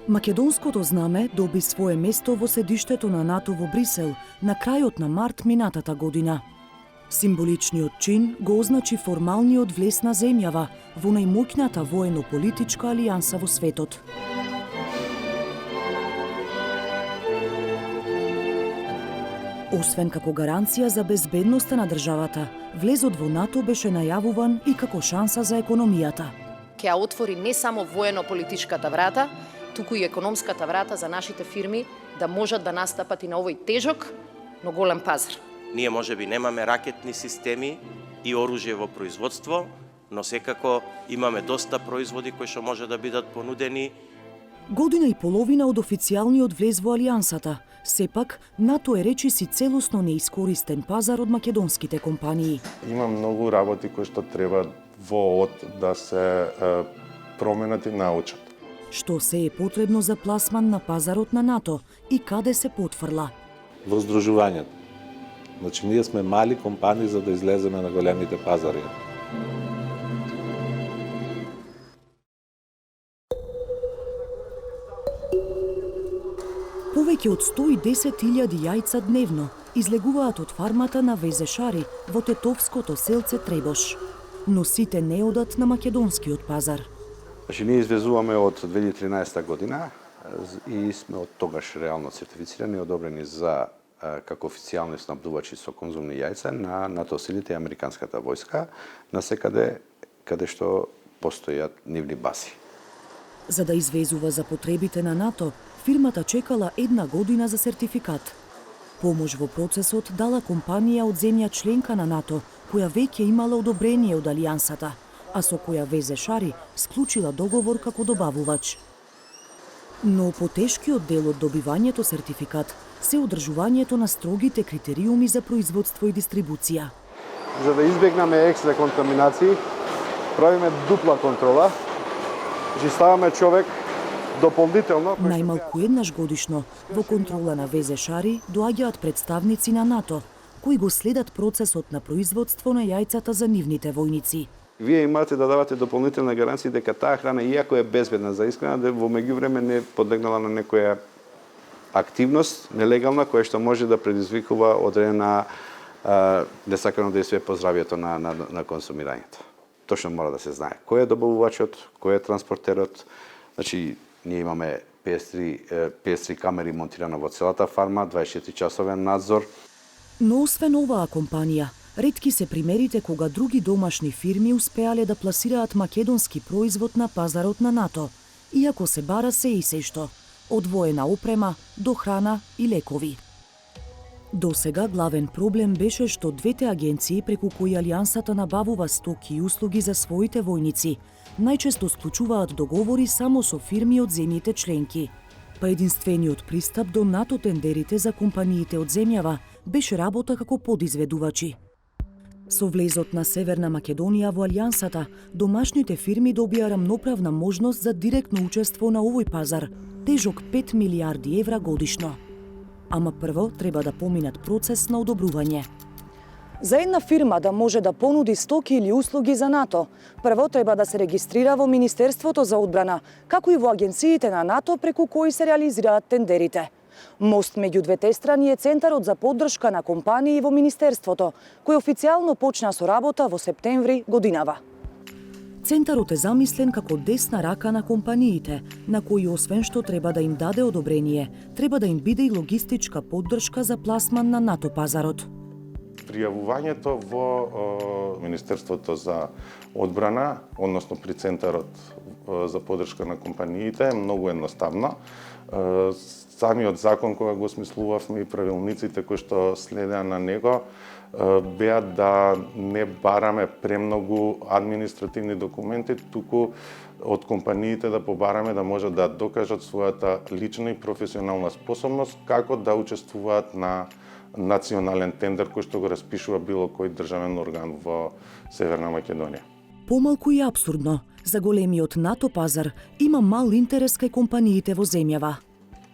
Македонското знаме доби свое место во седиштето на НАТО во Брисел на крајот на март минатата година. Символичниот чин го означи формалниот влез на земјава во најмоќната воено-политичка алијанса во светот. Освен како гаранција за безбедноста на државата, влезот во НАТО беше најавуван и како шанса за економијата. Ќе отвори не само воено-политичката врата, туку и економската врата за нашите фирми да можат да настапат и на овој тежок, но голем пазар. Ние можеби немаме ракетни системи и оружје во производство, но секако имаме доста производи кои што може да бидат понудени. Година и половина од официјалниот влез во алијансата, сепак НАТО е речиси целосно неискористен пазар од македонските компании. Има многу работи кои што треба во да се променат и научат. Што се е потребно за пласман на пазарот на НАТО и каде се потфрла? Во здружувањето. Значи, ние сме мали компании за да излеземе на големите пазари. Повеќе од 110.000 јајца дневно излегуваат од фармата на ВЗ Шари во тетовското селце Требош. Но сите не одат на македонскиот пазар. Значи, ние извезуваме од 2013 година и сме од тогаш реално сертифицирани и одобрени за како официјални снабдувачи со конзумни јајца на НАТО силите и американската војска на секаде каде што постојат нивни бази. За да извезува за потребите на НАТО, фирмата чекала 1 година за сертификат. Помош во процесот дала компанија од земја членка на НАТО, која веќе имала одобрение од алијансата, а со која ВЗ Шари склучила договор како добавувач. Но потешкиот дел од добивањето сертификат се одржувањето на строгите критериуми за производство и дистрибуција. За да избегнеме екстра контаминации, правиме дупла контрола. Значи, ставаме човек дополнително. Најмалку еднаш годишно во контрола на ВЗ Шари доаѓаат представници на НАТО, кои го следат процесот на производство на јајцата за нивните војници. Вие имате да давате дополнителни гаранции дека таа храна, иако е безбедна за исхрана, да во меѓувреме не подлегнала на некоја активност нелегална која што може да предизвикува одредена несакано дејствие по здравјето на консумирањето. Точно мора да се знае кој е добавувачот, кој е транспортерот. Значи, ние имаме 53 камери монтирано во целата фарма, 24-часовен надзор. Но освен оваа компанија, ретки се примерите кога други домашни фирми успеале да пласираат македонски производ на пазарот на НАТО, иако се бара се и сешто, од воена опрема до храна и лекови. Досега главен проблем беше што двете агенции преку кои алијансата набавува стоки и услуги за своите војници, најчесто склучуваат договори само со фирми од земјите членки. Па единствениот пристап до НАТО тендерите за компаниите од земјава беше работа како подизведувачи. Со влезот на Северна Македонија во алијансата, домашните фирми добија рамноправна можност за директно учество на овој пазар, тежок 5 милиарди евра годишно. Ама прво треба да поминат процес на одобрување. За една фирма да може да понуди стоки или услуги за НАТО, прво треба да се регистрира во Министерството за одбрана, како и во агенциите на НАТО преку кои се реализираат тендерите. Мост меѓу двете страни е Центарот за поддршка на компании во Министерството, кој официјално почна со работа во септември годинава. Центарот е замислен како десна рака на компаниите, на кои освен што треба да им даде одобрение, треба да им биде и логистичка поддршка за пласман на НАТО пазарот. Пријавувањето во Министерството за одбрана, односно при Центарот за поддршка на компаниите е многу едноставно. Самиот закон кога го смислувавме и правилниците кои што следеа на него беа да не бараме премногу административни документи, туку од компаниите да побараме да можат да докажат својата лична и професионална способност како да учествуваат на национален тендер кој што го распишува било кој државен орган во Северна Македонија. Помалку и апсурдно, за големиот НАТО пазар има мал интерес кај компаниите во земјава.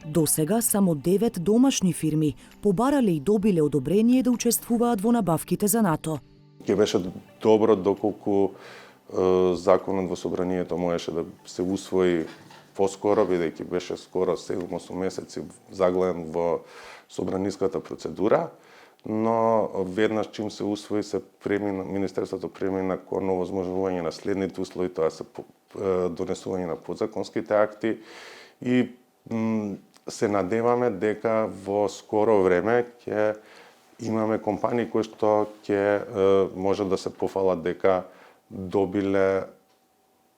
Досега само 9 домашни фирми побарале и добиле одобрение да учествуваат во набавките за НАТО. Ќе беше добро доколку законот во собранието можеше да се усвои поскоро, бидејќи беше скоро 7-8 месеци заглавен во собраниската процедура, но веднаш чим се усвои Министерството премина кон овозможување на следните услови, тоа се донесување на подзаконските акти и се надеваме дека во скоро време ќе имаме компании кои што ќе може да се пофалат дека добиле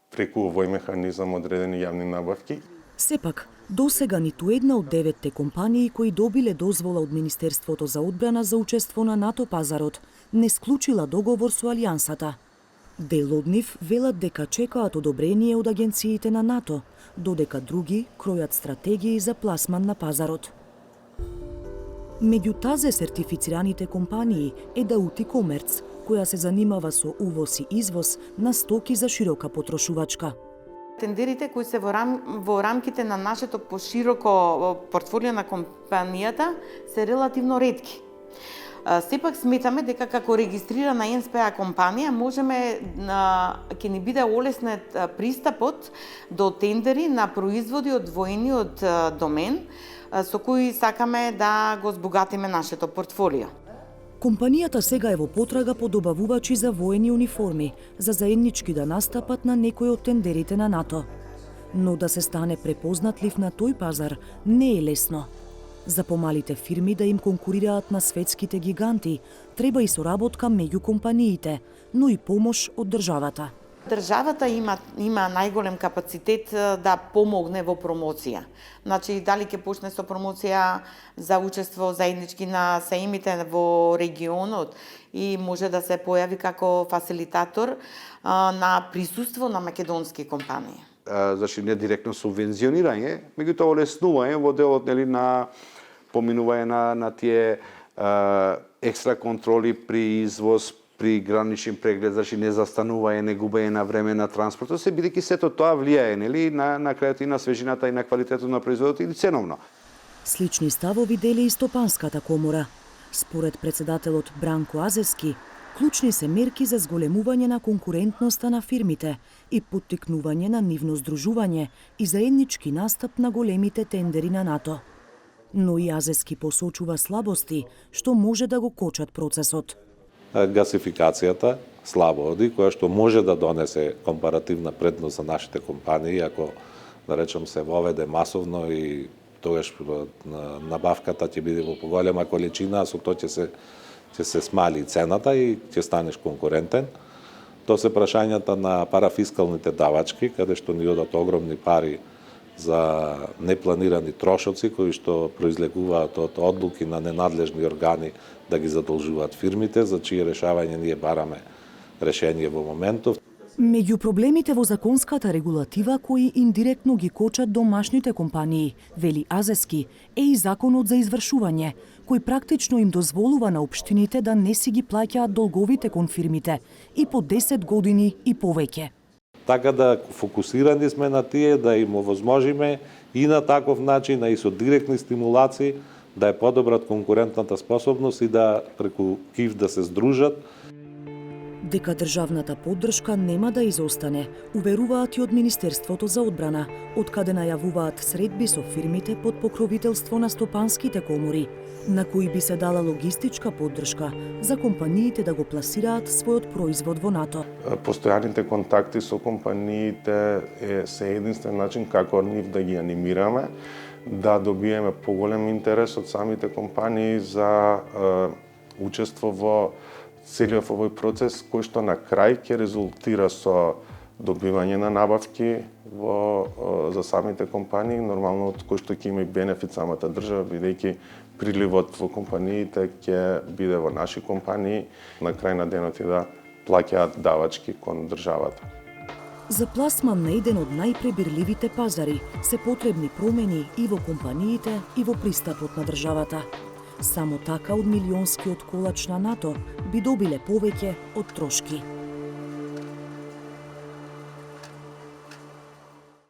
преку овој механизам одредени јавни набавки. Сепак, досега ниту една од 9 компании кои добиле дозвола од Министерството за одбрана за учество на НАТО пазарот не склучила договор со Алијансата. Дел од нив велат дека чекаат одобрение од агенциите на НАТО, додека други кројат стратегии за пласман на пазарот. Меѓу тазе сертифицираните компании е Даути Комерц, која се занимава со увоз и извоз на стоки за широка потрошувачка. Тендерите кои се во рамките на нашето пошироко портфолио на компанијата се релативно ретки. Сепак сметаме дека како регистрирана НСПА компанија ќе ни биде олеснет пристапот до тендери на производи одвоени од домен со кои сакаме да го збогатиме нашето портфолио. Компанијата сега е во потрага по добавувачи за воени униформи, за заеднички да настапат на некој од тендерите на НАТО. Но да се стане препознатлив на тој пазар не е лесно. За помалите фирми да им конкурираат на светските гиганти, треба и соработка меѓу компаниите, но и помош од државата. Државата има најголем капацитет да помогне во промоција. Значи, дали ќе почне со промоција за учество заеднички на саимите во регионот и може да се појави како фасилитатор на присуство на македонски компании. Значи, не директно субвензионирање, меѓутоа олеснување во делот на поминување на тие екстра контроли при извоз, при граничен преглед, значи не застанување, не губење на време на транспортот, се бидејќи сето тоа влијае, нели, на крајот и на свежината и на квалитетот на производот и ценовно. Слични ставови дели и Стопанската комора. Според председателот Бранко Азески, клучни се мерки за зголемување на конкурентноста на фирмите и поттикнување на нивно здружување и заеднички настап на големите тендери на НАТО. Но и Азески посочува слабости што може да го кочат процесот. Гасификацијата слабо оди, која што може да донесе компаративна предност за нашите компании, ако, да речем, се воведе масовно и тогаш набавката ќе биде во поголема количина, а со тоа ќе се смали цената и ќе станеш конкурентен. Тоа се прашањата на парафискалните давачки, каде што ни одат огромни пари за непланирани трошоци кои што произлегуваат од одлуки на ненадлежни органи да ги задолжуваат фирмите, за чие решавање ние бараме решение во моментов. Меѓу проблемите во законската регулатива кои индиректно ги кочат домашните компании, вели Азески, е и законот за извршување, кој практично им дозволува на општините да не си ги плаќаат долговите кон фирмите и по 10 години и повеќе. Така да фокусирани сме на тие да им овозможиме и на таков начин, а и со директни стимулации да ја подобрат конкурентната способност и да преку КИФ да се здружат. Дека државната поддршка нема да изостане, уверуваат и од Министерството за одбрана, од каде најавуваат средби со фирмите под покровителство на стопанските комори, на кои би се дала логистичка поддршка за компаниите да го пласираат својот производ во НАТО. Постојаните контакти со компаниите се единствен начин како нив да ги анимираме, да добиеме поголем интерес од самите компании за учество во целиот овој процес, кој што на крај ќе резултира со добивање на набавки за самите компании, нормално од кој што ќе има и бенефит самата држава, бидејќи приливот во компаниите ќе биде во наши компании, на крај на денот и да плаќаат давачки кон државата. За пласман на еден од најпребирливите пазари се потребни промени и во компаниите и во пристапот на државата. Само така од милионскиот колач на НАТО би добиле повеќе од трошки.